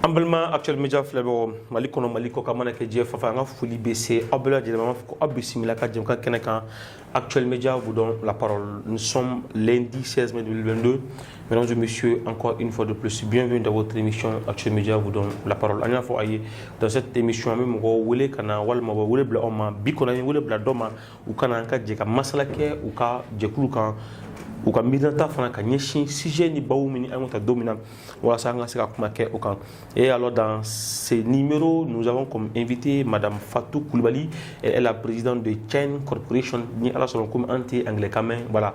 Ambalma actuel média flebo malikono maliko kamana ke je fafa nga fuli BC abla de ma ko abisimila ka jëm ka kenekan actuel média vous donne la parole. Nous sommes lundi 16 mai 2022. Mesdames et messieurs, encore une fois de plus, bienvenue dans votre émission Actuel Média vous donne la parole. Anya fo ayi dans cette émission même go wele kana walma bo wele bla oma bikona wele bla doma ou kana ka je ka masala ke ou ka je kulu kan ou ka milita fana ka nyeshi sujet ni baou mini amota dominant voilà ça nga seka kuma ke aucun. Et alors dans ces numéros nous avons comme invité madame Fatou Koulibaly, elle est la présidente de Chain Corporation ni ala selon comme anti anglais kamen voilà.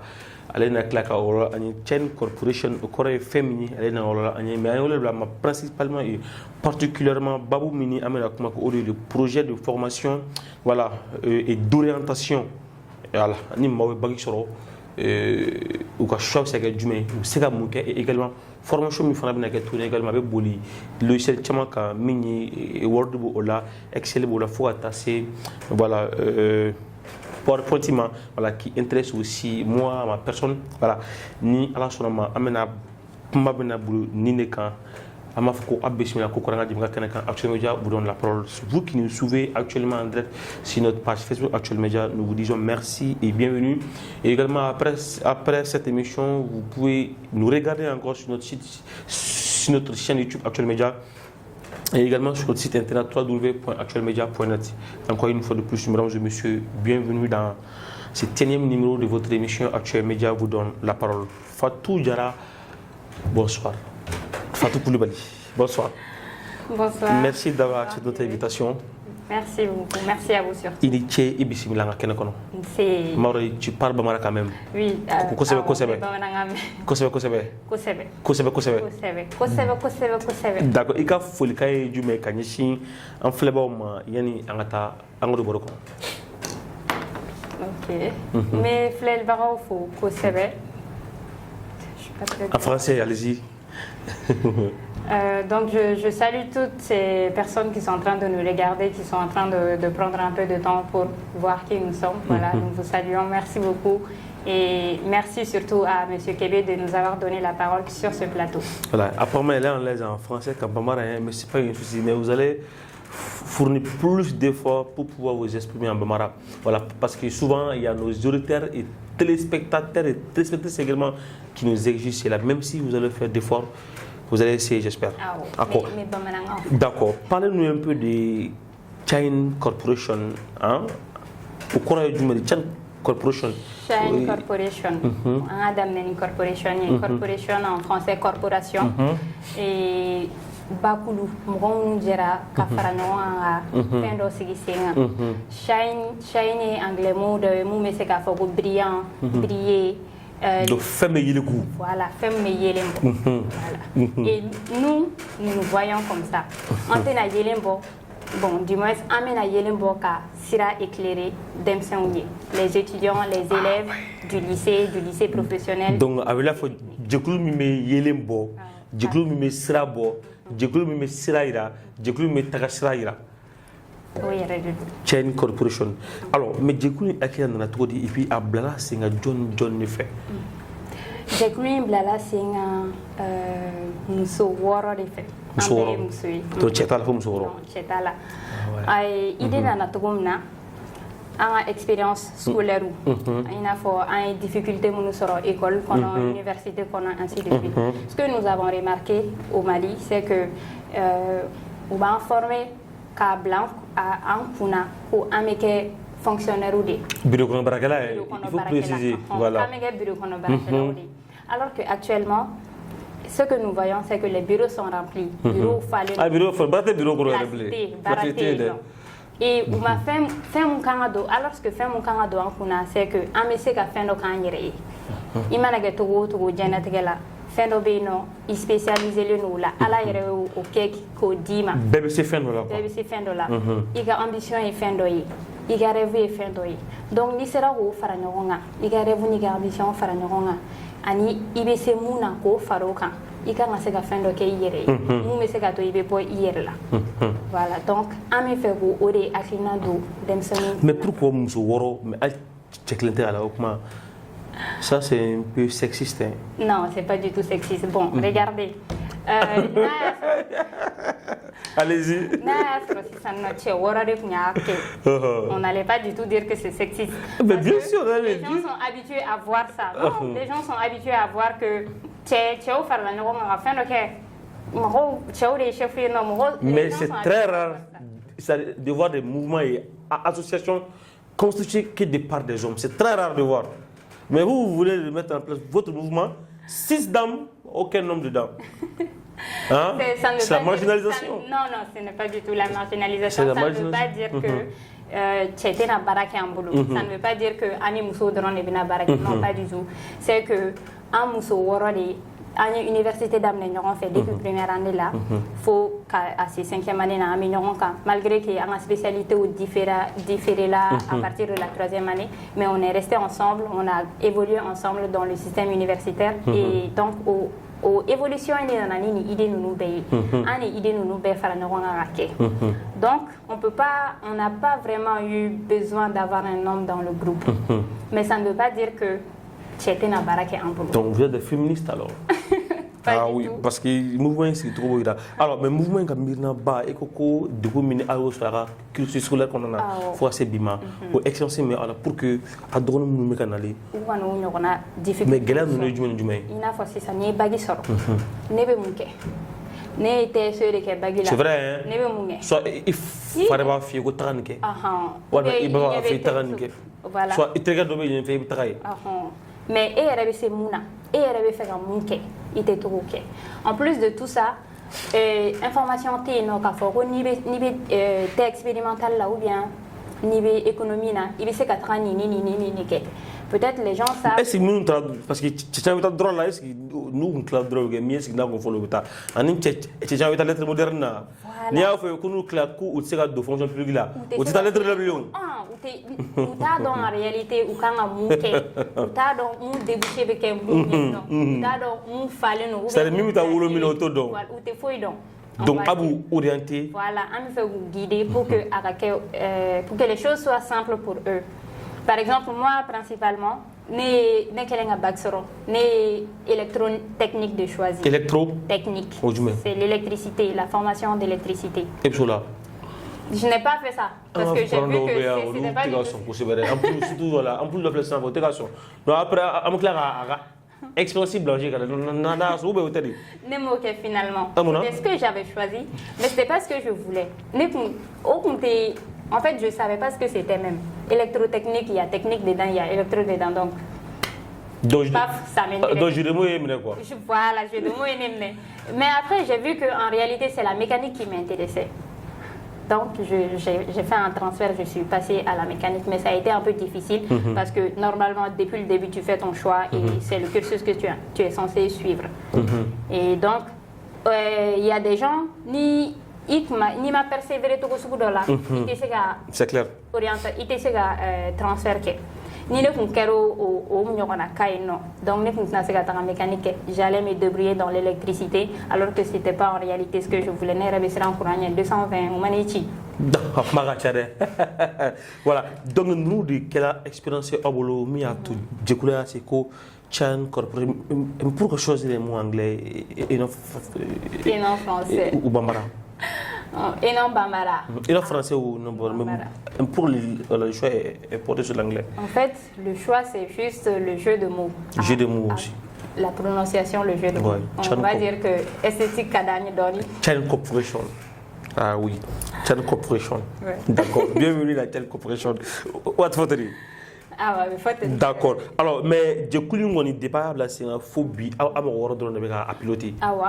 Elle est claque à une Chain Corporation au Corée féminin. Elle est dans mais principalement et particulièrement Babou Mini amena kuma ko le projet de formation voilà et d'orientation voilà ni mawe bagi soro ou ka choix c'est que djumé c'est ka muke et également formation mi fana bina ke tourner également avec boli le seul chama ka mini word bo ola excel bo la fois tasser voilà voilà, qui intéresse aussi moi, ma personne, voilà, ni à la sonama, amena, mabena bulu, ni nekan, amafko abesmina kokoranga dimga kenekan Actuel Média vous donne la parole. Vous qui nous suivez actuellement en direct sur notre page Facebook Actuel Média, nous vous disons merci et bienvenue. Et également après cette émission, vous pouvez nous regarder encore sur notre site, sur notre chaîne YouTube Actuel Média. Et également sur notre site internet www.actuelmedia.net. Encore une fois de plus, mesdames et messieurs, bienvenue dans ce 10e numéro de votre émission Actuel Média vous donne la parole. Fatou Diarra, bonsoir. Fatou Koulibaly, bonsoir. Bonsoir. Merci d'avoir accepté notre invitation. Merci beaucoup, merci à vous surtout. Initié et bismillah kenekono. C'est. Mauro, tu parles bamara quand même. Oui. Kosebe. D'accord. Ika folika e jume kanyishi en fleba ma yani angata angodo boroko. Ok. Mais flel baro fo kosebe. En français, allez-y. Donc je salue toutes ces personnes qui sont en train de nous regarder, qui sont en train de prendre un peu de temps pour voir qui nous sommes. Voilà, nous vous saluons, merci beaucoup. Et merci surtout à M. Kébé de nous avoir donné la parole sur ce plateau. Voilà, apparemment elle est en l'aise en français, mais ce n'est pas une souci, mais vous allez fournir plus d'efforts pour pouvoir vous exprimer en bambara. Voilà, parce que souvent il y a nos auditeurs et téléspectateurs et téléspectateurs également qui nous exigent cela, même si vous allez faire d'efforts. Vous allez essayer, j'espère. Ah oui. D'accord. Parlez-nous un peu de Chain Corporation. Hein? Au cours du Chain Corporation. Chain Corporation. Adam Corporation. Corporation en français, corporation. Et Bakulu, Mron Jera, Kafaranoa, Fendo Sigisenga. Shine est anglais, mot de Moumeseka Fogo, brillant, briller. Donc, femme et le coup. Voilà, femme et yelembo. Voilà. Et nous voyons comme ça. Antena yelembo, bon, du moins, amena yelembo ka sera éclairé d'emsenouye. Les étudiants, les élèves du lycée professionnel. Donc, avec la fois, je mime yelembo, je mime srabo, je mime sraira, je mime tagasraira. Oui, Chain Corporation. Alors, mais Jekuli Akia n'a pas dit, et puis à Blala, c'est un John ne fait. Jekuli Blala, c'est un Moussouoro de fait. Moussouoro. Donc, c'est la Moussouoro. C'est là. Idée dans notre gomna, une expérience scolaire. Il a fait une difficulté pour nous sur l'école, l'université, ainsi de suite. Ce que nous avons remarqué au Mali, c'est que on va informer ka blanc en kuna ko ameke fonctionnaire ou des bureau kono barakala il faut préciser voilà bureau kono barakala ou des alors que actuellement ce que nous voyons c'est que les bureaux sont remplis bureau fallait bureau faut battre bureau kono rempli et on m'a fait mon kangado alors que fait mon kangado en kuna c'est que amese ka fendo kanyere imana ge to janatela fendo beno spécialisé le nous là ala yere au cake ko dima bébé c'est fendo là iga ambition et fendo yi iga rêve et fendo yi donc ni sera ko fara nyogonga iga rêve ni ga ambition fara nyogonga ani ibc muna ko faroka iga ngase ga fendo ke yere mu me se ga to ibe boy yere là voilà donc ami fait ko ore akina do dem semaine mais pourquoi muso woro mais al cheklente ala okuma. Ça, c'est un peu sexiste. Hein? Non, c'est pas du tout sexiste. Bon, regardez. Allez-y. On n'allait pas du tout dire que c'est sexiste. Mais bien sûr, les gens sont habitués à voir ça. Non, les gens sont habitués à voir que mais c'est très rare de voir des mouvements et associations constituées que de part des hommes. C'est très rare de voir. Mais vous voulez mettre en place votre mouvement, 6 dames, aucun homme dedans. Hein? C'est la marginalisation. Non, ce n'est pas du tout la marginalisation. Ça ne veut pas dire que ça ne veut pas dire que Ani Mousso Dron est bien baraque. Non, pas du tout. C'est que un Mousso Worodi, à l'université d'Amné, on fait depuis première année là, faut qu'à ces 5e année, malgré qu'il y a une spécialité ou différé là à partir de la 3e année, mais on est resté ensemble, on a évolué ensemble dans le système universitaire et donc au évolution ni idée nous paye idée nous faire donc on n'a pas vraiment eu besoin d'avoir un homme dans le groupe mais ça ne veut pas dire que c'était na baraka en boulot. Donc vous êtes des féministes alors? Oui, tout. Parce que le mouvement c'est trop évident. Alors, mais le mouvement comme Mirna Ba et Coco, du coup, mine à Osara, cursus scolaire qu'on a, faut assez bima, pour exercer mais alors pour que à drôle nous me canaliser. Mais Gala nous ne jouons du mai. Il n'a pas si ça n'est pas sort. Nebe munke. Ne était sûr que bagila. C'est vrai. Nebe munke. Soit il fallait pas faire au tranque. Voilà, il va faire tranque. Voilà. Soit il te regarde bien, il fait travail. Mais et elle avait ses mouna, et elle avait fait un munke, il était trop ok. En plus de tout ça, information t'es non qu'à faire ni t'es expérimental là ou bien ni économie là, il sait qu'à trani ni peut-être les gens savent. Est-ce que nous parce que tu as un drôle là, est-ce que nous on clave drôle mais est-ce que nous on follow ça? Anim tu as une lettre moderne là. Ni a fait que nous clave coup ou c'est de fonction publique là. Ou tu as lettre là bien. Ou t'as dans la réalité ou quand on munke, ou t'as dans on débouché avec un munke non. Ou t'as dans on fallait non. C'est le même t'as oulé minuto donc. Ou t'es fouille donc. Donc à vous orienter. Voilà, on fait vous guider pour que les choses soient simples pour eux. Par exemple, moi principalement, ne kelenga baksoro, ne électrotechnique de choisir. Électro-technique. C'est l'électricité, la formation d'électricité. Et pour là. Je n'ai pas fait ça parce que j'ai vu que c'était pas du tout. En plus de faire intégration. Donc après, on clair expérience blanche finalement. C'est ce que j'avais choisi, mais c'était pas ce que je voulais. En fait, je savais pas ce que c'était même. Électrotechnique, il y a technique dedans, il y a électro dedans, donc ça m'énerve. Donc je demande quoi. Voilà, je demande. Mais après, j'ai vu qu'en réalité, c'est la mécanique qui m'intéressait. Donc, j'ai fait un transfert, je suis passée à la mécanique, mais ça a été un peu difficile parce que normalement, depuis le début, tu fais ton choix et c'est le cursus que tu es censé suivre. Et donc, il y a des gens, ni m'a persévéré tout ce là, c'est clair. Il était transfert. Ni le kunkero au mnyokona kaino donc ne kunkna se gata mécanique j'allais me débrouiller dans l'électricité alors que c'était pas en réalité ce que je voulais ne rebesser en courant 220 au manichi voilà donc nous de quelle expérience abolo mi a tout découlé à ce que chan corporate pour choisir les mots anglais et non français ou bambara. Et non Bambara. Et non français ou non Bambara. Pour le choix est porté sur l'anglais. En fait, le choix c'est juste le jeu de mots. Jeu de mots aussi. La prononciation, le jeu de mots. On va dire que esthétique Kadani Doni. Chan Corporation. Ah oui, Chan Corporation. D'accord. Bienvenue à Chan Corporation. What for today? Ah ouais, d'accord. Alors, mais du coup, on est départ là, c'est un phobie. À piloter. Ah ouais,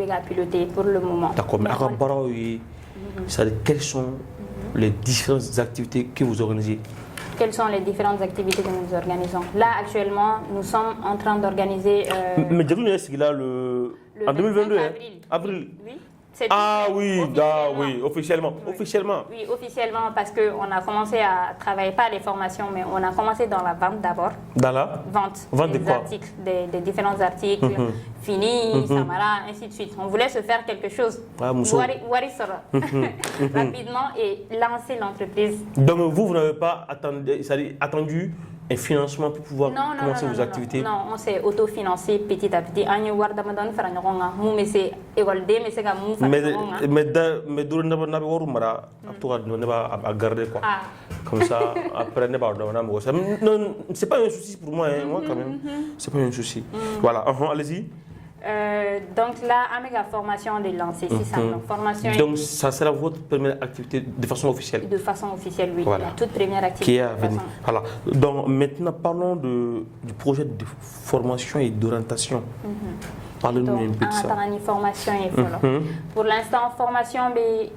à piloter pour le moment. D'accord. Mais avant, quelles sont les différentes activités que vous organisez? Quelles sont les différentes activités que nous organisons? Là, actuellement, nous sommes en train d'organiser. Mais du coup, c'est là en 2022, avril. Oui. Officiellement. Oui, officiellement, parce qu'on a commencé à travailler, pas les formations, mais on a commencé dans la vente d'abord. Dans la vente des articles, des différents articles, Fini, Samara, ainsi de suite. On voulait se faire quelque chose, rapidement, et lancer l'entreprise. Donc vous n'avez pas attendu un financement pour pouvoir commencer vos activités? Non, on s'est autofinancé petit à petit. On y voit d'abord faire une ronga. Mou mais c'est école D mais c'est comme mou faire une ronga. Mais d'où n'a pas warumara après ne va à garder quoi. Comme ça après ne va pas non c'est pas un souci pour moi moi quand même. C'est pas un souci. Voilà, allez-y. Donc là, avec la formation de lancer, c'est ça. Formation. Donc ça sera votre première activité de façon officielle. De façon officielle, oui. Voilà. La toute première activité. Qui est à venir. Voilà. Donc maintenant parlons du projet de formation et d'orientation. Parlez-nous un peu de ça. Formation et pour l'instant, formation,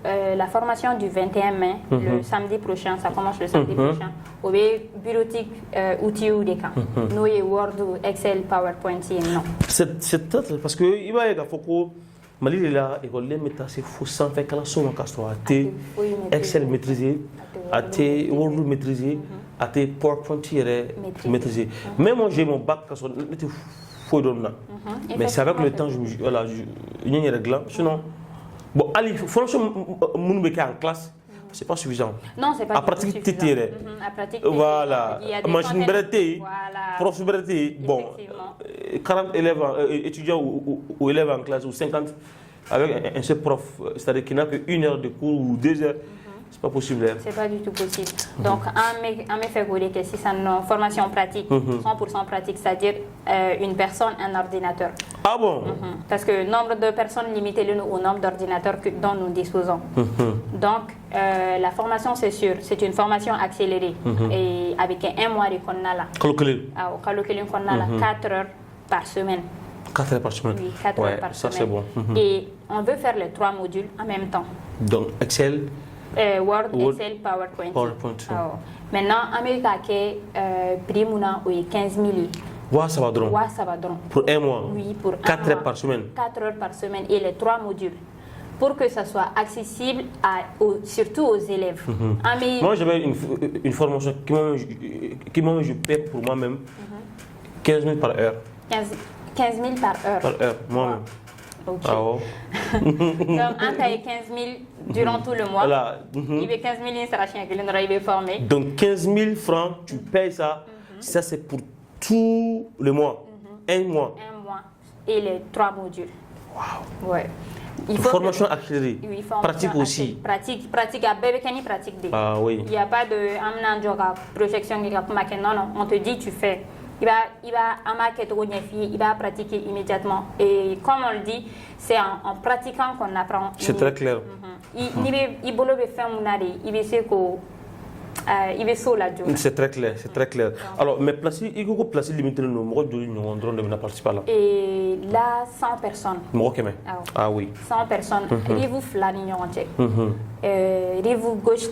la formation du 21 mai, le samedi prochain, ça commence le samedi prochain. Au bureautique, outils ou des cas. Nous, Word, Excel, PowerPoint, non. C'est parce que il va y avoir beaucoup. Mali est là, école les méta c'est faux sans faire la somme en castor. Excel maîtrisé, Word maîtrisé, PowerPoint maîtrisé. Même moi j'ai mon bac castor. Mais c'est avec le temps, voilà, il y a une règle. Sinon, bon, allez, franchement, mon béquet en classe, c'est pas suffisant. Non, c'est pas à pratique, t'es voilà, machine brevetée, prof brevetée, bon, 40 élèves, étudiants ou élèves en classe, ou 50, avec un seul prof, c'est-à-dire qu'il n'a qu'une heure de cours ou 2 heures. C'est pas possible. C'est pas du tout possible. Donc, on me fait que si c'est une formation pratique, 100% pratique, c'est-à-dire une personne, un ordinateur. Ah bon? Parce que le nombre de personnes limité au nombre d'ordinateurs dont nous disposons. Donc, la formation, c'est sûr, c'est une formation accélérée et avec un mois de là. Calculé. 4 heures par semaine. 4 heures par semaine? Oui, 4 heures par semaine. Ça, c'est bon. Et on veut faire les 3 modules en même temps. Donc, Excel? Word, Excel, PowerPoint. Maintenant, Amérique prix mouna 15 000. Ça va drôle. Pour un mois? Oui, pour 4 heures par semaine? 4 heures par semaine et les 3 modules. Pour que ça soit accessible surtout aux élèves. Moi, j'avais une formation qui moi, je paie pour moi-même 15 000 par heure. 15 000 par heure? Par heure, moi-même. Ok. Donc, on paye 15 000 durant tout le mois. Voilà. Il y a 15 000, il sera formé. Donc, 15 000 francs, tu payes ça. Ça, c'est pour tout le mois. Un mois. Un mois. Et les 3 modules. Waouh. Ouais. Formation accélérée. Oui, pratique aussi. Pratique, à bébé pratique. Ah oui. Il n'y a pas de projection. Non, on te dit, tu fais. Il va pratiquer immédiatement. Et comme on le dit, c'est en pratiquant qu'on apprend. C'est très clair. C'est très clair, c'est très clair. Alors, mais il faut placer limité le nombre de l'union de participer là. Et là, 100 personnes. Ah oui. 100 personnes. Rive Flanion. Rive gauche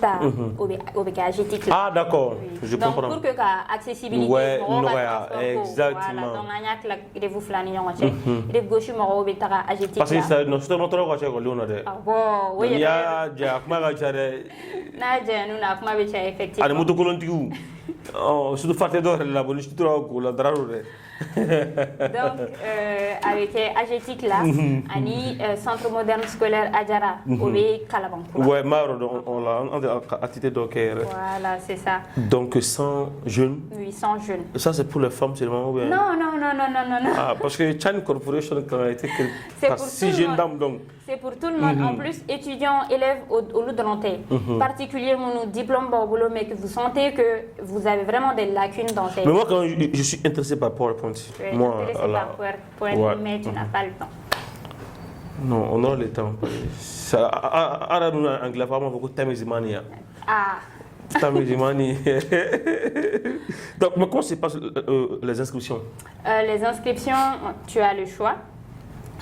au BKGT. Ah d'accord, je comprends. Donc, pour que l'accessibilité soit exactement. Donc, on a Rive Flanion. Rive gauche au BKGT. Parce que c'est notre droit à l'école. Ah bon, oui. Il y a déjà effectivement. Allez, moto colontigu. Oh, surtout faire d'or la bonne histoire ou la drarure. Donc, avec AGETIC là, Ani, Centre moderne scolaire Adjara, Obe Kalabang. Ouais, Maro, on l'a attité donc. Voilà, c'est ça. Donc 100 jeunes. Oui, 100 jeunes. Ça, c'est pour les femmes seulement ou bien? Non. Ah, parce que Chan Corporation a été créée par 6 jeunes dames donc. C'est pour tout le monde. En plus, étudiants, élèves au lieu de l'entrée. Particulièrement nos diplômes Borboulot, mais que vous sentez que vous avez vraiment des lacunes dans ces. Mais moi, quand je suis intéressé par PowerPoint, moi, par PowerPoint, mais tu n'as pas le temps. Non, on aura le temps. À nous anglais, vraiment beaucoup de temps. Ah. Donc, mais comment se passent les inscriptions? Les inscriptions, tu as le choix.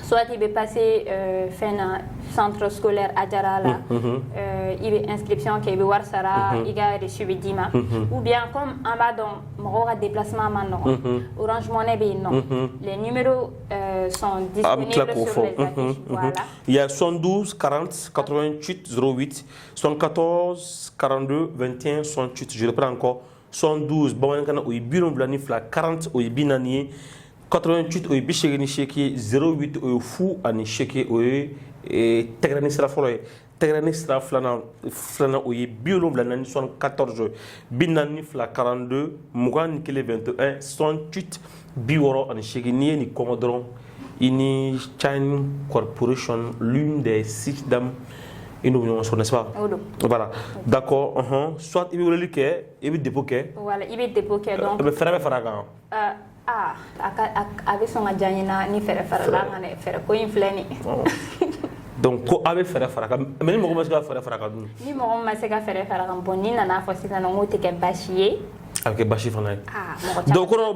Soit il va passer faire un centre scolaire à Djarala, il va inscription qui va voir Sara, il va recevoir Dima, ou bien comme en bas dans mon déplacement maintenant, Orange Money non. Les numéros sont disponibles sur les affiches. Voilà. Il y a 72 40 88 08 74 42 21 68. Je le prends encore. 72 Bawankana ou Biron Blanifla 40 ou Binani 88 au Bichegeni Cheki, 08 au Fou, Ani Cheki, tɛgɛrɛni sira fɔlɔ ye tɛgɛrɛni sira filanan o ye 74 42 42 21 21 68 68 n'i ye nin kɔngɔ dɔrɔn i ni China Corporation l'une des 6 dames i n'u bɛ ɲɔgɔn sɔrɔ n'est-ce pas? Voilà d'accord soit i bɛ weleli kɛ i bɛ dépôt kɛ. Voilà i bɛ dépôt kɛ donc. fɛɛrɛ bɛ fara a kan. a bɛ sɔn ka diya n ye ni fɛɛrɛ farala an ka fɛɛrɛ ko in filɛ nin ye. Donc ko a bɛ fɛɛrɛ fara a kan mais ni mɔgɔ ma se ka fɛɛrɛ fara a kan dun. Ni mɔgɔ ma se ka fɛɛrɛ fara a kan bon ni nana fɔ sisan nɔ n k'o tɛ kɛ baasi ye. A bɛ kɛ baasi fana ye. donc kɔrɔ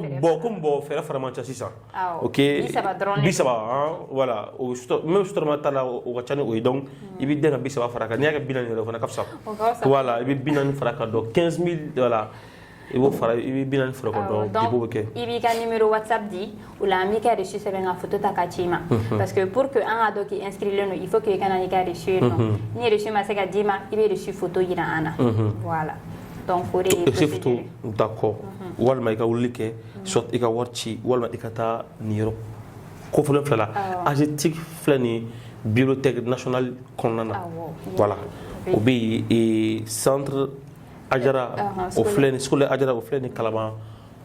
fɛɛrɛ fara man ca sisan. ok 30 dɔrɔn de. 30 voilà même sotrama ta la o ka ca ni o ye donc i bɛ den ka 30 fara a kan n'i y'a kɛ 40 yɛrɛ o fana ka fisa. voilà i bɛ 40 fara a kan donc 15 000 voilà. I b'o fara i bɛ 40 fara o kan donc dépôt bɛ kɛ. I b'i ka numéro WhatsApp di o la an b'i ka reçu sɛbɛn ka photo ta ka ci i ma. parce que pour que an ka dɔn k'i inscrilen don il faut que i ka na n'i ka reçu ye nɔ ni reçu ma se ka d'i ma i bɛ reçu photo jira an na. voilà donc o de ye procédure. d'accord walima i ka weleli kɛ soit i ka wari ci walima i ka taa nin yɔrɔ kofɔlen filɛ la AGETIP filɛ nin bibliothèque nationale kɔnɔna na voilà o bɛ yen centre Ajara o filɛ nin scolaire Ajara o filɛ nin Kalaban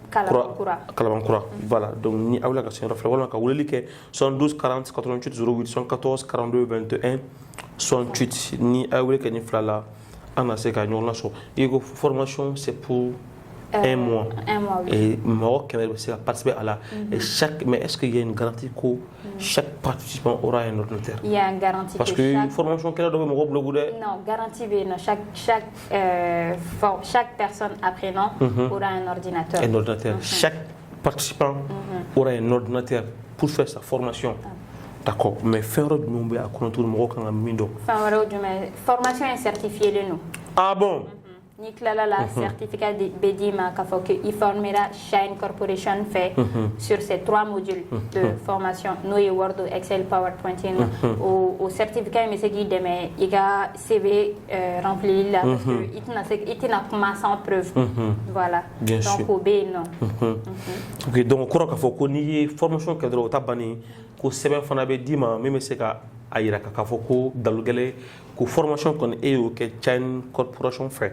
kura voilà donc ni aw la ka se yɔrɔ filɛ walima ka weleli kɛ 72 40 88 08 74 42 21 68 ni aw wele kɛ nin fila la an na se ka ɲɔgɔn lasɔrɔ i ko formation c'est pour un mois et mɔgɔ kɛmɛ bɛ se ka participer à la et mais est-ce qu'il y a une garantie que chaque participant aura un ordinateur? Il y a une garantie parce que formation kɛlɛ dɔ bɛ mɔgɔ bolo dɛ. Non, garantie bɛ yen nɔ chaque personne apprenant aura un ordinateur. Un ordinateur. Chaque participant aura un ordinateur pour faire sa formation. D'accord, mais fɛn wɛrɛ jumɛn bɛ a kɔnɔ tuguni mɔgɔw kan ka min dɔn? Fɛn wɛrɛ jumɛn formation in certifié non? Ah bon? Ni tilala la certificat bɛ d'i ma k'a fɔ qu'il formera Shine Corporation fait sur ces 3 modules de formation n'o ye Word, Excel, PowerPoint ye nɔ o certificat in bɛ se k'i dɛmɛ i ka CV remplili la parce que i tɛna kuma sans preuve voilà donc o bɛ yen nɔ. ok donc o kɔrɔ k'a fɔ ko n'i ye formation kɛ dɔrɔn o ta bannen ko sɛbɛn fana bɛ d'i ma min bɛ se ka a yira k'a fɔ ko dalogɛlɛ ko formation kɔni e y'o kɛ Chine Corporation fɛ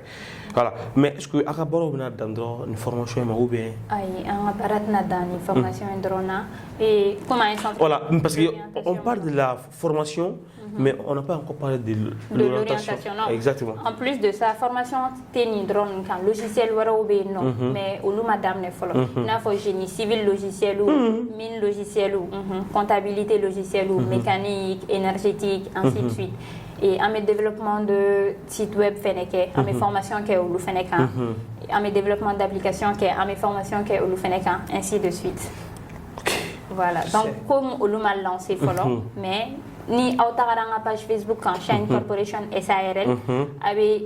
voilà mais est-ce que a ka baaraw bɛna dan dɔrɔn ni formation in ma ou bien. ayi an ka baara tɛna dan ni formation in dɔrɔn na et comme an ye centre. voilà parce que on parle de la formation. mais on n'a pas encore parlé de l'orientation. Exactement. En plus de ça, formation tɛ nin dɔrɔn kan logiciel wɛrɛw bɛ yen nɔ mais olu ma daminɛ fɔlɔ i n'a fɔ génie civil logiciel mine logiciel comptabilité logiciel mécanique énergétique ainsi de suite. Et en mes développement de site web fɛnɛ kɛ en mes formation kɛ olu fɛnɛ kan en mes développement d'application kɛ en mes formation kɛ olu fɛnɛ kan ainsi de suite. Voilà donc comme olu ma lancé fɔlɔ mais ni aw tagara an ka page Facebook kan Shine Corporation SARL a bɛ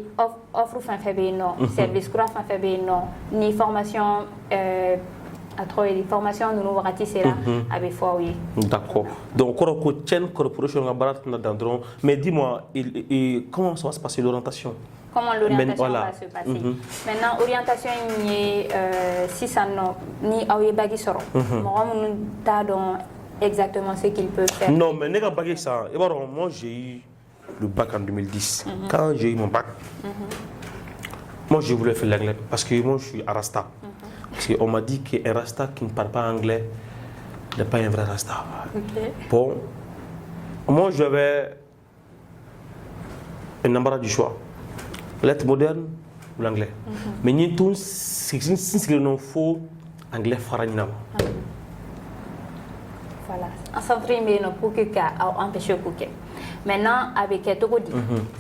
offre fɛn fɛn bɛ yen nɔ service kura fɛn fɛn bɛ yen nɔ ni formation a tɔgɔ ye formation ninnu wagati sera a bɛ fɔ aw ye. D'accord donc kɔrɔ ko Shine Corporation ka baara tɛna dan dɔrɔn mais dis-moi comment ça va se passer l'orientation? Comment l'orientation va se passer? Maintenant orientation in ye sisan nɔ ni aw ye bagi sɔrɔ mɔgɔ minnu t'a dɔn exactement ce qu'ils peuvent faire. Non, mais n'est pas ça. Moi, j'ai eu le bac en 2010. Quand j'ai eu mon bac, moi, je voulais faire l'anglais parce que moi, je suis un Rasta. Parce qu'on m'a dit qu'un Rasta qui ne parle pas anglais n'est pas un vrai Rasta. Bon, moi, j'avais un embarras du choix. Lettre moderne ou l'anglais. Mais nous tous, c'est que nous faut anglais faranina. Voilà. En centre email no pour que ka empêcher couper. Maintenant avec togo di.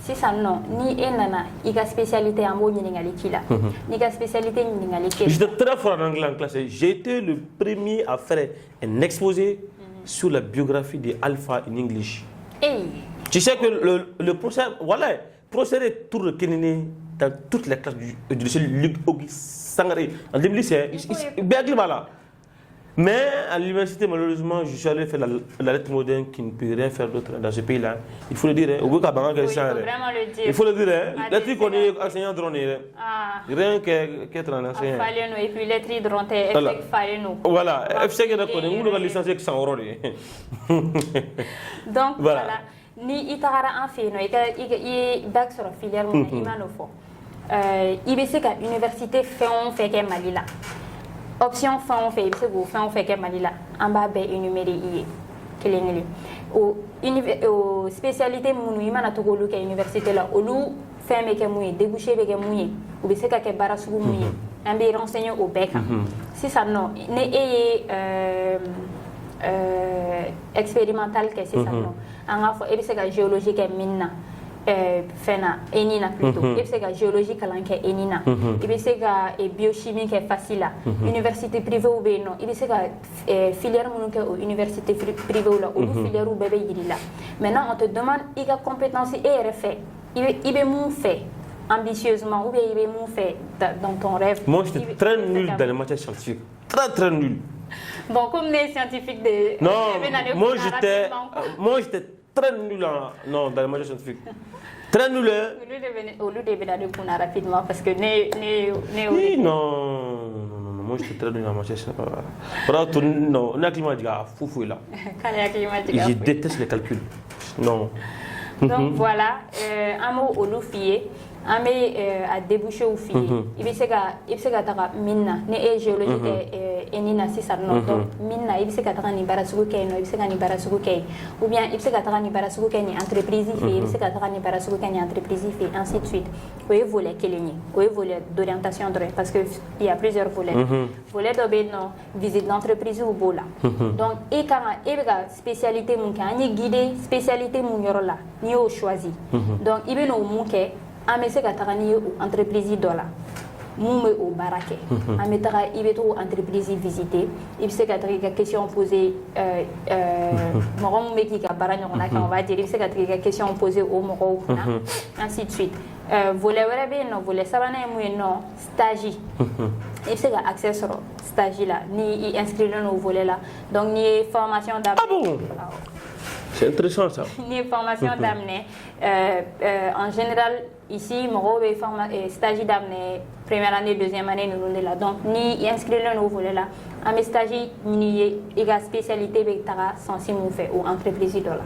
Si ça non ni enana i ka spécialité en mo ɲiningali kila. Ni ka spécialité ɲiningali kila. J'étais très fort en anglais en classe. J'ai été le premier à faire un exposé sur la biographie de Alpha in English. Hey. Tu sais que le professeur voilà, professeur est tout le Kenini dans toutes les classes du lycée Luc Auguste Sangaré. En 2010 c'est bien là. Mais à l'université, malheureusement, je suis allé faire la lettre moderne qui ne peut rien faire d'autre dans ce pays-là. Il faut le dire. Hein. Oui, il faut vraiment le dire. Il faut le dire. Hein. La lettre qu'on est enseignant drone. Rien qu'être un enseignant. Et puis lettre drone, il fallait nous. Voilà. FC qui est d'accord. Nous avons licencié que 100 €. Donc voilà. ni i tagara an fɛ yen nɔ i ye bac sɔrɔ filière mun na i ma n'o fɔ i bɛ se ka université fɛn o fɛn kɛ Mali la option fɛn o fɛn i bɛ se k'o fɛn o fɛn kɛ Mali la an b'a bɛɛ énumérer i ye kelen kelen o spécialité minnu i mana to k'olu kɛ université la olu fɛn bɛ kɛ mun ye débouché bɛ kɛ mun ye u bɛ se ka kɛ baara sugu mun ye an bɛ renseigner o bɛɛ kan sisan nɔ ni e ye expérimental kɛ sisan nɔ an k'a fɔ e bɛ se ka géologie kɛ mine na fɛn na ENI na plutôt e bɛ se ka géologie kalan kɛ ENI na i bɛ se ka biochimie kɛ FACI la université privée bɛ yen nɔ i bɛ se ka filière minnu kɛ o université privée la olu filière bɛɛ bɛ yir'i la maintenant on te demande i ka compétence e yɛrɛ fɛ i bɛ mun fɛ ambitieusement ou bien il est mon fait dans ton rêve. Moi j'étais très nul dans les matières scientifiques, très nul. Bon, comme les scientifiques de... Non, moi j'étais très nul dans les matières scientifiques. Très nul. Au lieu de venir rapidement parce que non, moi j'étais très nul dans les matières scientifiques. Non, on a climat fou là. Je déteste les calculs. Non. Donc voilà, un mot au loufier. An bɛ a débouché u f'i ye i bɛ se ka taga mine na ni e ye géologie kɛ ENI na sisan nɔ donc mine na i bɛ se ka taga nin baara sugu kɛ yen nɔ i bɛ se ka nin baara sugu kɛ yen ou bien i bɛ se ka taga nin baara sugu kɛ nin entreprise fɛ yen i bɛ se ka taga nin baara sugu kɛ nin entreprise fɛ yen ainsi de suite o ye volet kelen ye o ye volet d'orientation dɔrɔn parce que il y a plusieurs volets volet dɔ bɛ yen nɔ visite d'entreprise b'o la donc e bɛ ka spécialité mun kɛ an ye guidé spécialité mun yɔrɔ la n'i y'o choisi donc i bɛ n'o mun kɛ an bɛ se ka taga n'i ye o entreprise dɔ la mun bɛ o baara kɛ an bɛ taga i bɛ to entreprise visiter i bɛ se ka taga i ka question poser mɔgɔ mun bɛ k'i ka baara ɲɔgɔnna kɛ on va dire i bɛ se ka taga i ka question poser o mɔgɔw kunna ainsi de suite volet wɛrɛ bɛ yen nɔ volet sabanan ye mun ye nɔ stage i bɛ se ka accès sɔrɔ stage la ni i inscriren o volet la donc n'i ye formation daminɛ. C'est intéressant ça. Ni formation d'amener. En général, ici, mɔgɔw bɛ stage d'amener première année, deuxième année, nous là. Donc, ni inscrire le nouveau volet là. En mes stage, ni i ka spécialité bɛ taga sensi mun fɛ o entreprise dɔ la.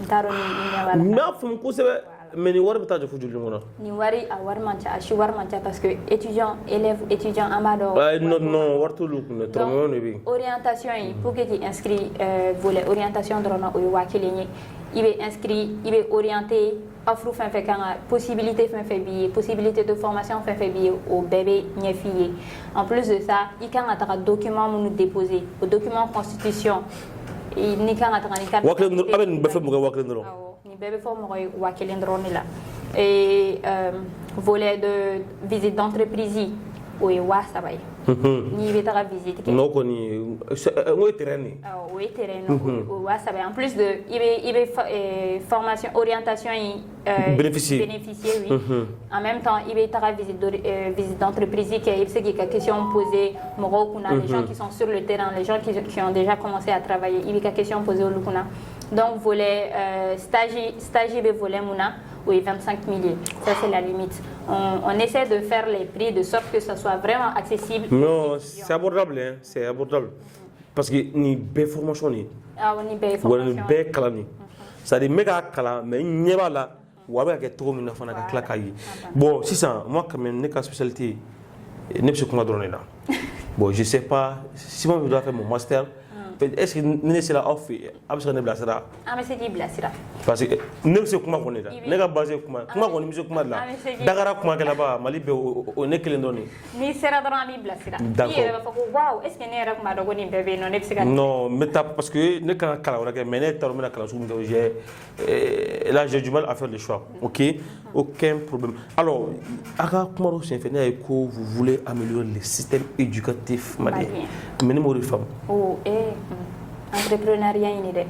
N t'a dɔn ni ɲɛ b'a la. N'a faamu kosɛbɛ. Mais ni wari bɛ taa jɔ fo joli ɲɔgɔn na. Ni wari a wari man ca a si wari man ca parce que élève étudiant an b'a dɔn. Non wari t'olu kun dɛ tɔrɔmɔɲɔgɔn de bɛ yen. Orientation yi pour que tu inscris volet orientation dɔrɔn na o ye 1000 ye i bɛ inscrit i bɛ orienté offre fɛn fɛn kan ka possibilité fɛn fɛn b'i ye possibilité de formation fɛn fɛn b'i ye o bɛɛ bɛ ɲɛf'i ye en plus de ça i kan ka taga document minnu déposer o document constitution n'i kan ka taga ni carte. 1000 a bɛ nin bɛɛ fɛ mɔgɔ ye 1000 dɔrɔn. Ni bɛɛ bɛ fɔ mɔgɔ ye 1000 dɔrɔn de la et volet de visite d'entreprise o ye 3000 ye. N'i bɛ taga visite kɛ. n'o kɔni o ye terrain de ye. O ye terrain o 3000 en plus de i bɛ formation orientation yi bénéficier oui en même temps i bɛ taga visite d'entreprise kɛ i bɛ se k'i ka question poser mɔgɔw kunna les gens qui sont sur le terrain les gens qui ont déjà commencé à travailler i bɛ ka question poser olu kunna donc volet stage bɛ volet mun na o ye 25 000 ye ça c'est la limite on essaie de faire les prix de sorte que ça soit vraiment accessible. Non, c'est abordable, hein, c'est abordable. Parce que ni belle formation ni. Ah, ni belle formation. Ni belle kalani. Ça dit méga kala, mais n'y a pas là. Ou avec que trop mille fana ka claquer. Bon, si ça, moi quand même n'est qu'à spécialité, n'est pas ce qu'on m'a donné là. Bon, je sais pas si moi je dois faire mon master. Est-ce que ne sera off absent ne blasera amese di blasira parce que ne se kuma kɔni da ne ka base kuma kɔni bɛ se kuma de la dagara kuma kɛla ba mali bɛ o ne kelen dɔɔni ni sera dɔrɔn an b'i bilasira i yɛrɛ b'a fɔ ko waw est ce que ne yɛrɛ kuma dɔn ko nin bɛɛ bɛ yen nɔ ne bɛ se ka non n bɛ taa parce que ne kan ka kalan wɛrɛ kɛ mais ne taara n bɛna kalan sugu min kɛ là j'ai du mal à faire le choix ok aucun problème alors a ka kuma dɔ senfɛ ne y'a ye ko vous voulez améliorer le système éducatif malien mais ne m'o de faamu. Entrepreneuriat ini deh.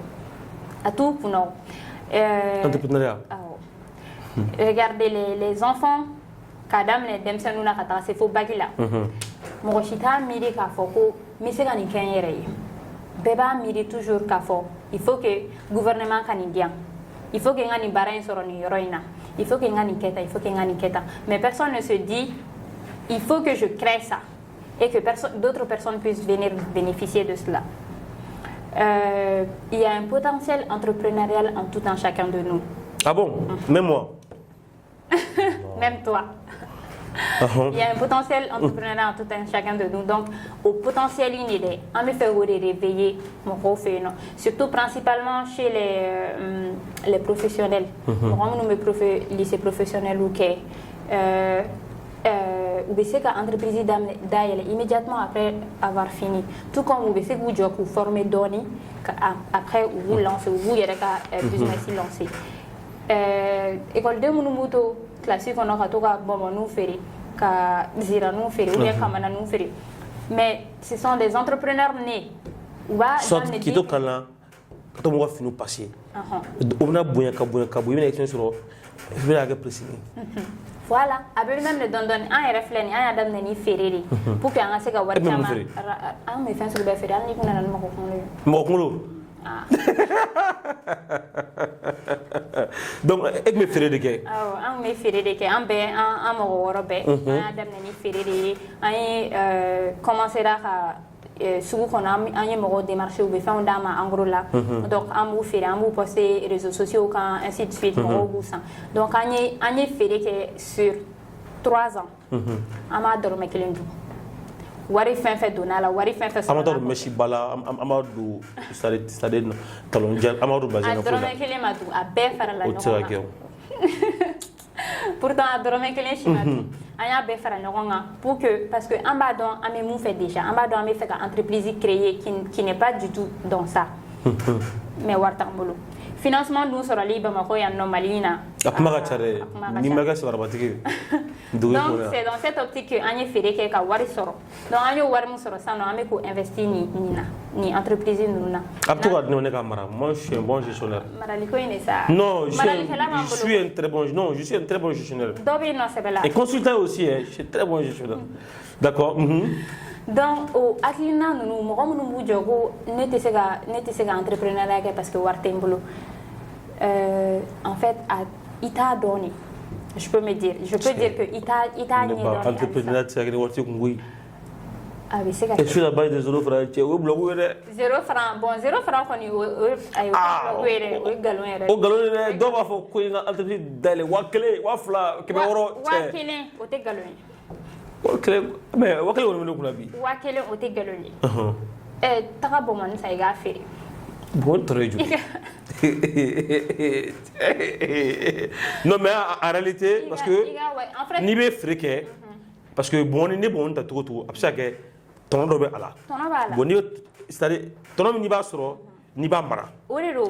À tout pour nous. Entrepreneuriat. Regardez les enfants. Kadam les demsenu na kata se fo bagila. Mo chita miri ka fo ko mi se gani kenyere. Beba miri toujours ka fo. Il faut que gouvernement canadien. Il faut que ngani barain soro ni yoroina. Il faut que ngani keta, il faut que ngani keta. Mais personne ne se dit il faut que je crée ça et que d'autres personnes puissent venir bénéficier de cela. il y a un potentiel entrepreneurial en tout un chacun de nous. Ah bon? Même moi? Même toi. Il y a un potentiel entrepreneurial en tout un chacun de nous. Donc, au potentiel inidée, on me fait réveiller mon refait, non. Surtout principalement chez les professionnels. Moi, nous lycée professionnel ou que vous savez qu'entreprise d'ailleurs immédiatement après avoir fini. Tout comme vous savez que vous devez vous former donner après vous lancez vous y avez business lancé. École de monumoto classique on a tout cas bon nous faire ka zira nous faire ou bien kamana nous faire. Mais ce sont des entrepreneurs nés. Soit qui te kala quand on va finir passer. On a bougé kaboui une élection sur je vais la préciser. Voilà, après même le don un reflet un adam nani ferreri pour que on se ka wari chama an me fin sur be ferreri ni kuna nan mo ko donc ek me ferreri de ke an me ferreri de ke an be an mo woro be an adam nani ferreri an commencer à souvent qu'on a un numéro de marché ou bien on a en gros là donc on vous fait on vous poster réseaux sociaux quand ainsi de suite donc on est fait que sur 3 ans on m'a dormi quelqu'un wari fait donner la wari fait amadou meshi bala amadou c'est-à-dire talon gel amadou basé na dormi quelqu'un m'a tout a bien faire la pourtant dormi quelqu'un chimatu anya be fara ɲɔgɔn pour que parce que an b'a dɔn an bɛ mun fɛ déjà an b'a dɔn an bɛ fɛ ka entreprise créer qui n'est pas du tout dans ça mais wari t'an bolo financement dun sɔrɔli Bamako yan nɔ Mali na a kuma ka ca dɛ ni ma kɛ sɛbɛrabatigi donc c'est dans cette optique que an ye feere kɛ ka wari sɔrɔ donc an ye wari min sɔrɔ sisan nɔ an bɛ k'o investir ni entreprise ninnu na a bɛ to ka di ne ka mara moi je suis un bon gestionnaire maraliko in de sa non je suis un très bon gestionnaire dɔ bɛ yen nɔ sɛbɛ la et consultant aussi je suis très bon gestionnaire d'accord donc o hakilina ninnu mɔgɔ minnu b'u jɔ ko ne tɛ se ka entrepreneuriat kɛ parce que wari tɛ n bolo en fait i t'a dɔn. Je peux dire que Ita n'y est pas. Entrepreneur, c'est agréable, c'est comme ah oui, c'est et sur la base de 0 francs, tu es au blog. 0 francs, bon, 0 francs, on est au galon. Au galon, donc, il faut que l'entreprise d'aller wakele, wafla, keboro. Wakele, au te galon. Wakele, mais wakele, on est venu pour la vie. Wakele, au te galon. T'as bon, ça y a fait. Bon, très bien. Non, mais en réalité, parce que ni be friqué, parce que bon, ni bon, t'as tout, après ton nom est là. Bon, c'est-à-dire, ton nom n'y va sur, n'y va mara.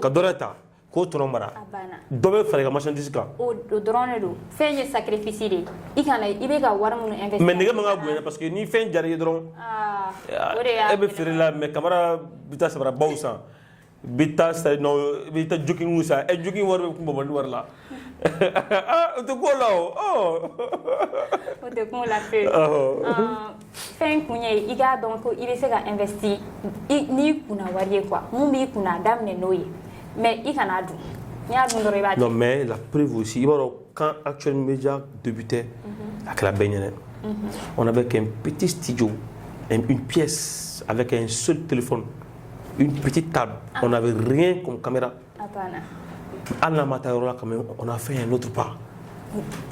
Quand doreta, ko ton nom mara. Dobe faire la marchandise là. O drone do. Fais le sacrifice il. Il can il be ga war mun investir. Mais nega manga boye parce que ni fin jari dron. Ah. E be faire là mais camara bita sabra bausa. Bita c'est non bita joking musa e joking war be kumba war la. Ah, o te ko la oh. O te ko la fe. Fin kunye iga donc il be se ga investir ni kuna wari quoi. Mun bi kuna damne noyi. Mais il can a du. Non, mais la preuve aussi, quand Actuel Média débutait avec la baignade, on avait qu'un petit studio, une pièce avec un seul téléphone, une petite table. On n'avait rien comme caméra. À la matériel, quand même, on a fait un autre pas.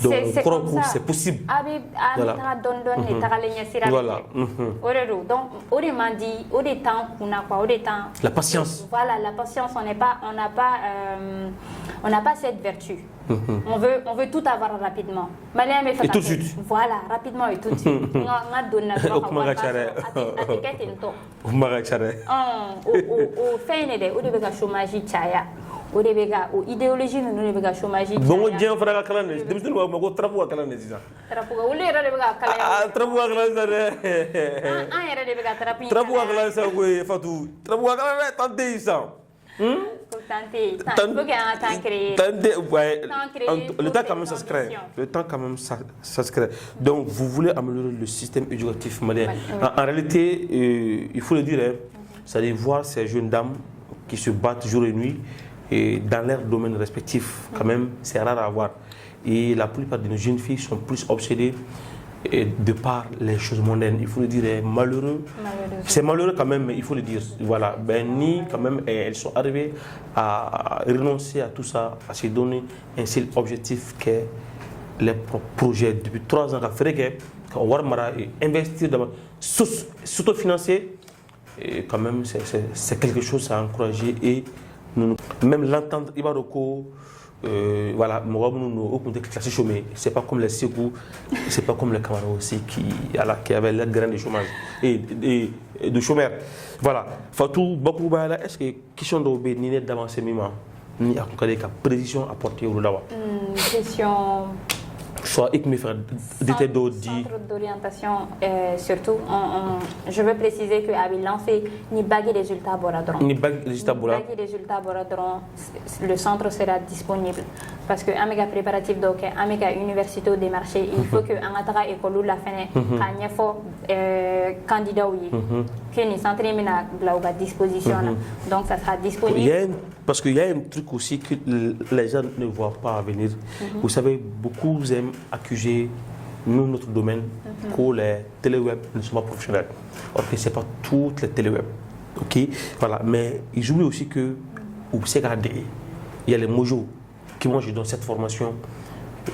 Donc, c'est possible. Voilà. Voilà. Donc, la patience. Voilà, la patience, on n'a pas cette vertu. On veut tout avoir rapidement. Et tout de suite. Voilà, rapidement et tout de suite. O de bɛ ka o idéologie ninnu de bɛ ka chômage caya. Bon diɲɛ fana ka kalan de denmisɛnninw b'a fɔ ko trapu ka kalan de sisan. Trapu olu yɛrɛ de bɛ ka kalan. Ah trapu ka kalan sa dɛ. An yɛrɛ de bɛ ka trapu in kalan. Trapu ka kalan sa koyi Fatou. Trapu ka kalan dɛ tant tɛ yen sisan. Ko tant tɛ yen. Il faut que an temps créer. Tant tɛ ouais. Le temps quand même ça se crée. Le temps quand même ça se crée. Donc vous voulez améliorer le système éducatif malien. En réalité il faut le dire, c'est de voir ces jeunes dames qui se battent jour et nuit. Et dans leurs domaines respectifs, quand même, c'est rare à voir. Et la plupart de nos jeunes filles sont plus obsédées et de par les choses mondaines, il faut le dire, est malheureux. C'est malheureux quand même, mais il faut le dire. Voilà, ni quand même, elles sont arrivées à renoncer à tout ça, à se donner un seul objectif qu'est les projets. Depuis 3 ans, qu'on va investir dans s'autofinancer, et quand même, c'est quelque chose à encourager et même l'entendre, voilà, c'est pas comme les Ségou, c'est pas comme les Cameroun aussi qui avaient la graine de chômage et de chômeurs. Voilà. Fatou, beaucoup est-ce que question de bénir d'avancer même ni à quelle précision apporter au Dawa? Question. Soit centre d'orientation, surtout, je veux préciser qu'avec lancé ni bague résultat Boradron. Le centre sera disponible. Parce que Améga préparatif donc Améga université des marchés, il faut que Angatara école la fin à faut candidat oui que ni centre mina à disposition. Donc ça sera disponible. Parce qu'il y a un truc aussi que les gens ne voient pas venir. Vous savez, beaucoup aiment accuser nous, notre domaine, que les téléweb ne sont pas professionnels. Or que ce n'est pas toutes les téléweb. Okay? Voilà. Mais ils oublient aussi que, il y a les mojos qui moi je donne cette formation.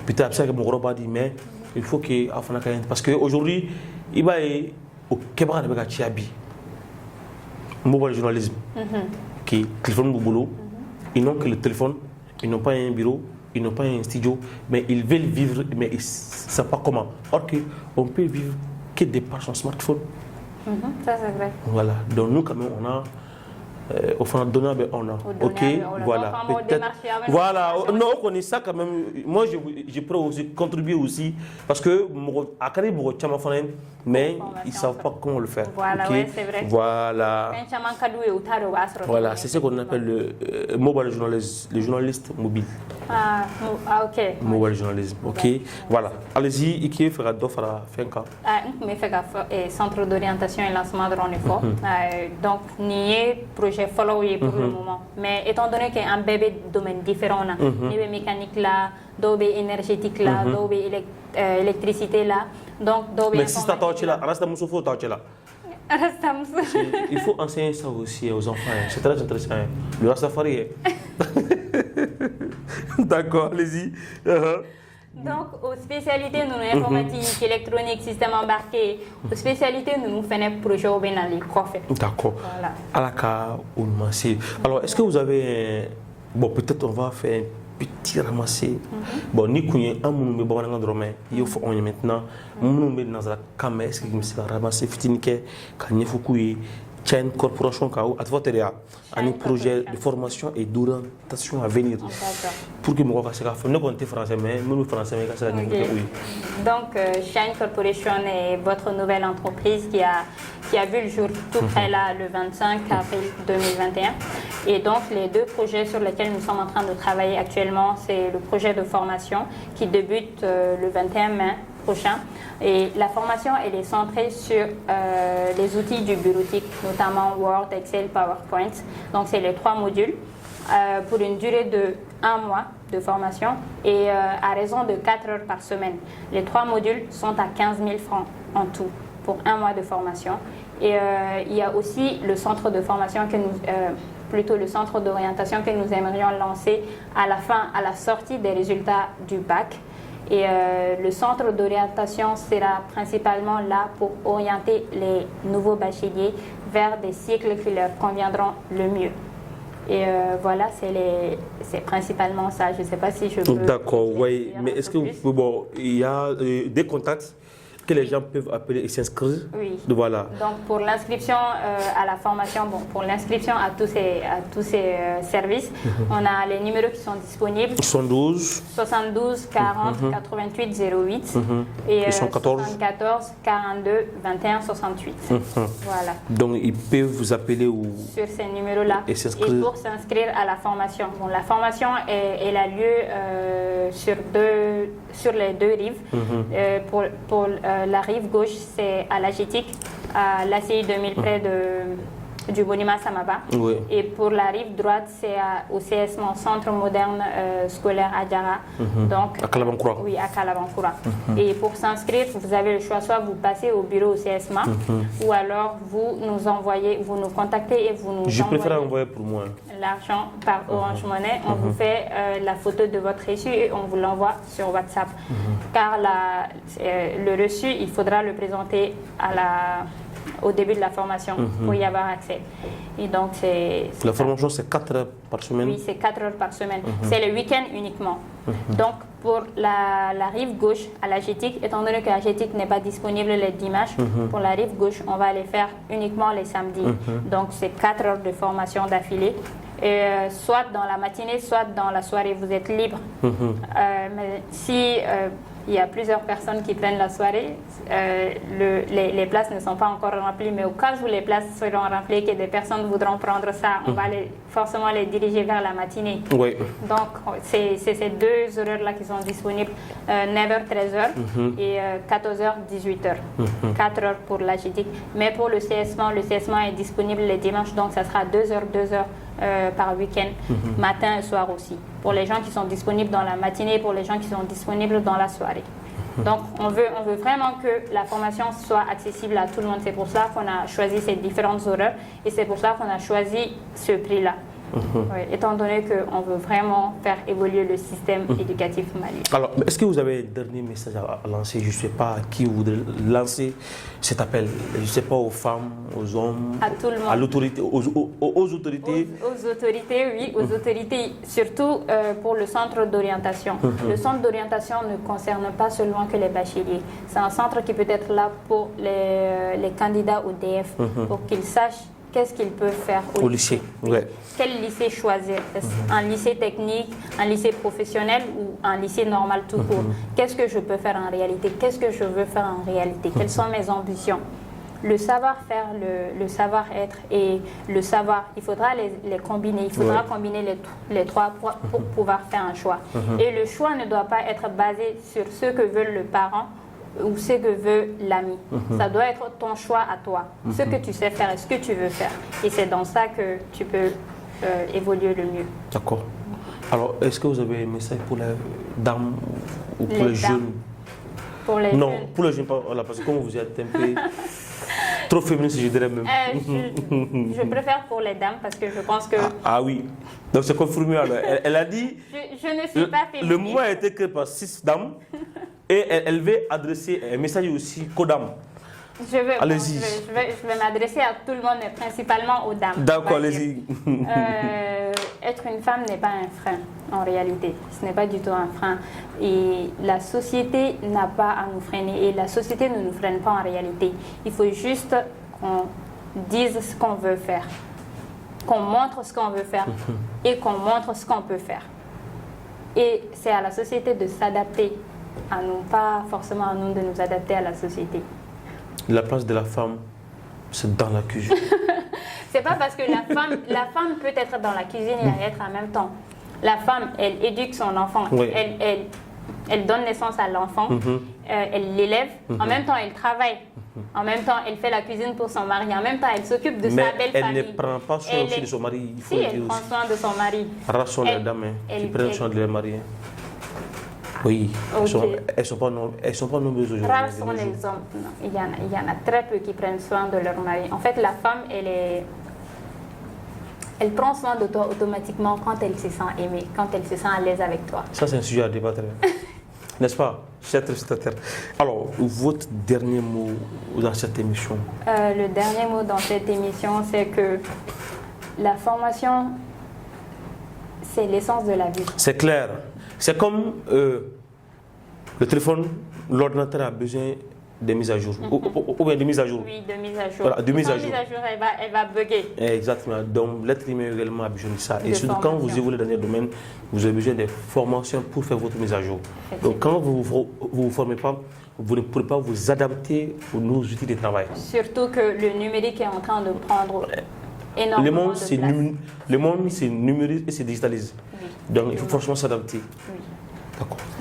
Peut-être que mon gros dit, mais il faut que. Parce qu'aujourd'hui, il va au Québec avec Chiabi. Mobile journalisme. Qui téléphone au boulot. Ils n'ont que le téléphone, ils n'ont pas un bureau, ils n'ont pas un studio, mais ils veulent vivre, mais ils ne savent pas comment. Or qu'on peut vivre que de par son smartphone. Ça c'est vrai. Voilà, donc nous quand même on a, au fond donnable on a. Ok, voilà. Voilà, non on connaît ça quand même. Moi je pourrais aussi contribuer aussi parce que à Caraïbes mais ils ne savent pas comment le faire. Voilà, okay? Ouais, c'est vrai. Voilà. Voilà, c'est ce qu'on appelle le mobile journalisme, le journaliste mobile. Ok. Mobile journalisme, ok. Voilà. Allez-y, qui fera d'offre à Fenka? Mais centre d'orientation et lancement de Ronifo. Donc, ni projet follow pour le moment. Mais étant donné qu'il y a un bébé domaine différent, il y a mécanique là, il y a énergétique là, il y a électricité là. Donc, mais si tu as là, reste à faut là. Il faut enseigner ça aussi aux enfants. C'est très intéressant. Le Rastafari. D'accord, allez-y. Donc, aux spécialités, nous avons informatique, électronique, système embarqué. Aux spécialités, nous faisons des projets au Benali. D'accord. Voilà. À la cas, alors, est-ce que vous avez. Bon, peut-être on va faire un petit ramassé. Bon, ni qu'on ait un monde, mais il faut on y maintenant. Nous sommes dans la caméra, est-ce que vous avez ramassé Fitinike, Kanyefoukoui, Chain Corporation, un projet de formation et d'orientation à venir. Pour que nous fassions ça, nous sommes français, mais nous français, mais oui. Donc, Shine Corporation est votre nouvelle entreprise qui a vu le jour tout près là, le 25 avril 2021. Et donc, les 2 projets sur lesquels nous sommes en train de travailler actuellement, c'est le projet de formation qui débute le 21 mai prochain. Et la formation, elle est centrée sur les outils du bureautique, notamment Word, Excel, PowerPoint. Donc, c'est les 3 modules pour une durée de 1 mois de formation et à raison de 4 heures par semaine. Les 3 modules sont à 15 000 francs en tout pour 1 mois de formation. Et il y a aussi le centre de formation plutôt le centre d'orientation que nous aimerions lancer à la sortie des résultats du bac. Et le centre d'orientation sera principalement là pour orienter les nouveaux bacheliers vers des cycles qui leur conviendront le mieux. Et voilà, c'est principalement ça. Je ne sais pas si je peux... D'accord, oui. Mais est-ce que il y a des contacts que les gens peuvent appeler et s'inscrire? Oui. Voilà. Donc pour l'inscription à la formation, pour l'inscription à tous ces services, on a les numéros qui sont disponibles. 72 40 88 08 et 74 42 21 68. Voilà. Donc ils peuvent vous appeler sur ces numéros-là et pour s'inscrire à la formation. Bon, la formation elle a lieu sur les 2 rives. Pour la rive gauche, c'est à l'Agétique, à l'ACI 2000, près du Bonima Samaba. Oui. Et pour la rive droite, c'est au CSMA, Centre moderne scolaire Adjara. Donc, à Kalabankoura. Oui, à Kalabankoura. Et pour s'inscrire, vous avez le choix, soit vous passez au bureau au CSMA, ou alors vous nous contactez et vous nous Je envoyez préfère envoyer pour moi. L'argent par Orange Money. On vous fait la photo de votre reçu et on vous l'envoie sur WhatsApp. Car le reçu, il faudra le présenter au début de la formation pour y avoir accès. Et donc, la formation, c'est 4 heures par semaine? Oui, c'est 4 heures par semaine. C'est le week-end uniquement. Donc, pour la rive gauche, à l'AGETIC, étant donné que l'AGETIC n'est pas disponible les dimanches, pour la rive gauche, on va les faire uniquement les samedis. Donc, c'est 4 heures de formation d'affilée. Soit dans la matinée, soit dans la soirée, vous êtes libre. Mais si il y a plusieurs personnes qui prennent la soirée, les places ne sont pas encore remplies, mais au cas où les places seront remplies et que des personnes voudront prendre ça, on va forcément les diriger vers la matinée. Oui. Donc, c'est ces 2 horaires-là qui sont disponibles, 9h-13h et 14h-18h. 4 heures pour la GTIC. Mais pour le CSMA est disponible les dimanches, donc ça sera 2 heures par week-end, matin et soir aussi. Pour les gens qui sont disponibles dans la matinée, pour les gens qui sont disponibles dans la soirée. Donc, on veut vraiment que la formation soit accessible à tout le monde. C'est pour ça qu'on a choisi ces différentes horaires et c'est pour ça qu'on a choisi ce prix-là. Oui, étant donné qu'on veut vraiment faire évoluer le système éducatif malien. Alors, est-ce que vous avez un dernier message à lancer? Je ne sais pas à qui vous voudrez lancer cet appel. Je ne sais pas aux femmes, aux hommes, à tout le monde. À l'autorité, aux autorités. Aux autorités, oui, aux autorités, surtout pour le centre d'orientation. Le centre d'orientation ne concerne pas seulement que les bacheliers. C'est un centre qui peut être là pour les candidats au DF, pour qu'ils sachent qu'est-ce qu'ils peuvent faire au lycée. Oui. Quel lycée choisir? Un lycée technique, un lycée professionnel ou un lycée normal tout court? Qu'est-ce que je peux faire en réalité? Qu'est-ce que je veux faire en réalité? Quelles sont mes ambitions? Le savoir-faire, le savoir-être et le savoir, il faudra les combiner. Il faudra combiner les trois pour pouvoir faire un choix. Et le choix ne doit pas être basé sur ce que veut le parent ou ce que veut l'ami. Ça doit être ton choix à toi. Ce que tu sais faire et ce que tu veux faire. Et c'est dans ça que tu peux évoluer le mieux. D'accord. Alors, est-ce que vous avez un message pour les dames ou pour les jeunes? Pour les non, jeunes. Pour les jeunes, voilà, parce que comme vous êtes un peu trop féministe, je dirais même. Je préfère pour les dames parce que je pense que... Ah oui, donc c'est confirmé alors. Elle a dit... Je ne suis pas féministe. Le mot a été créé par 6 dames et elle veut adresser un message aussi qu'aux dames. Allez-y. Je vais m'adresser à tout le monde, mais principalement aux dames. D'accord, allez-y. Être une femme n'est pas un frein, en réalité. Ce n'est pas du tout un frein. Et la société n'a pas à nous freiner. Et la société ne nous freine pas en réalité. Il faut juste qu'on dise ce qu'on veut faire. Qu'on montre ce qu'on veut faire. Et qu'on montre ce qu'on peut faire. Et c'est à la société de s'adapter à nous, pas forcément à nous de nous adapter à la société. La place de la femme, c'est dans la cuisine. C'est pas parce que la femme peut être dans la cuisine et être en même temps. La femme, elle éduque son enfant, elle donne naissance à l'enfant, elle l'élève, en même temps elle travaille, en même temps elle fait la cuisine pour son mari, en même temps elle s'occupe de sa belle famille. Mais elle ne prend pas soin aussi de son mari, il faut le dire elle aussi. prend soin de son mari. Rares sont les dames qui prennent soin de leur mari. Oui, elles sont pas nombreuses aujourd'hui. Rares sont les hommes. Non, il y en a très peu qui prennent soin de leur mari. En fait, la femme, elle prend soin de toi automatiquement quand elle se sent aimée, quand elle se sent à l'aise avec toi. Ça, c'est un sujet à débattre. N'est-ce pas, chers téléspectateurs? Alors, votre dernier mot dans cette émission? Le dernier mot dans cette émission, c'est que la formation, c'est l'essence de la vie. C'est clair. C'est comme le téléphone, l'ordinateur a besoin de mise à jour. Ou bien de mise à jour. Oui, de mise à jour. Voilà, de mise à jour. Elle va bugger. Exactement. Donc, l'être humain également a besoin de ça. Et surtout, quand vous évoluez dans les domaines, vous avez besoin de formations pour faire votre mise à jour. Donc, quand vous ne vous formez pas, vous ne pourrez pas vous adapter aux nouveaux outils de travail. Surtout que le numérique est en train de prendre énormément de place. Le monde, c'est numérisé et c'est digitalisé. Oui. Donc, il faut forcément s'adapter. Oui.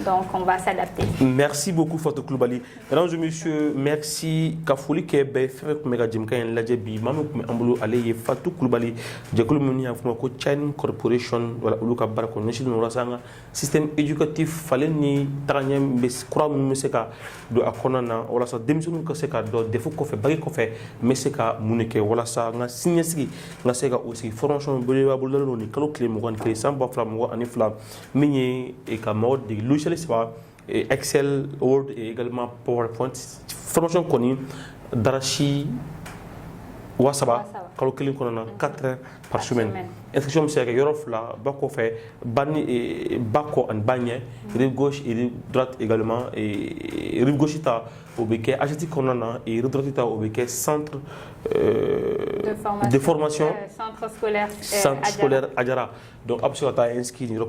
Donc, on va s'adapter. Merci beaucoup, Fatou Koulibaly. Mesdames et messieurs, merci. Kafouli Kebe, Fek Mega Jimka, en Lajebi, Mamou Ambulu, Aleye, Fatou Koulibaly, Djakulu Muni, Afumako, Chain Corporation, voilà, Uluka Barako, Nishid Nourasanga, système éducatif, Faleni, Taranyem, Kura Mumeseka, de Akonana, voilà, ça, démission Kaseka, de défaut qu'on fait, Bagi qu'on fait, Meseka, Muneke, voilà, ça, nga Signeski, nga Sega aussi, formation, Boleva, Bolalo, Nikalo Clé, Mouran, Clé, Samba, Flam, Aniflam, Migné, et Kamod, des logiciels, et Excel, Word et également PowerPoint. Formation connue, Darachi, Wasaba, Kalokilin Konana, 4 heures par semaine. Inscription, c'est que Yorofla, Bako fait, Bako en Bagné, rive gauche et rive droite également, et rive gauche, au béquet, Agiti Konana et rive droite, au béquet, centre de formation, centre scolaire Adjara. Donc, absolument, inscrit, il y a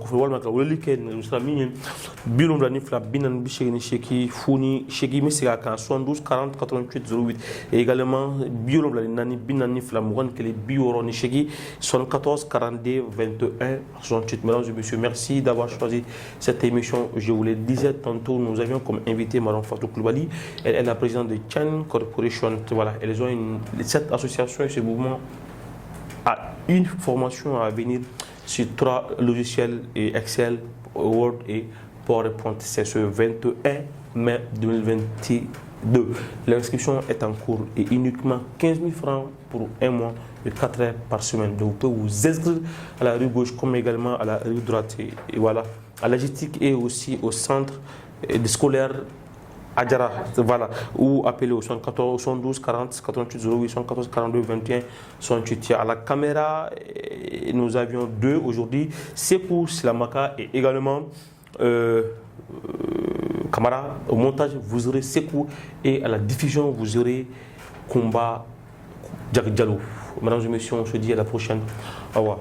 bureau de la Binan Bichegni Cheki, Founi, Cheki Messika, 72 40 88 08. Et également, bureau de la Nani Binani Flamouran, qui est bureau de Cheki, 74 42 21 68. Mesdames et messieurs, merci d'avoir choisi cette émission. Je vous le disais tantôt, nous avions comme invité Mme Fatou Koulibaly. Elle est la présidente de Chain Corporation. Voilà, elles ont cette association et ce mouvement a une formation à venir sur 3 logiciels et Excel, Word et PowerPoint. C'est ce 21 mai 2022. L'inscription est en cours et uniquement 15 000 francs pour un mois de 4 heures par semaine. Donc vous pouvez vous inscrire à la rue gauche comme également à la rue droite. Et voilà, à la logistique et aussi au centre scolaire Adjara, voilà, ou appelez au 74 72 40 88 08 74 42 21 68. À la caméra, nous avions 2 aujourd'hui, Sekou Silamaka et également Kamara. Au montage, vous aurez Sekou et à la diffusion, vous aurez Kumba Diallo. Mesdames et messieurs, on se dit à la prochaine. Au revoir.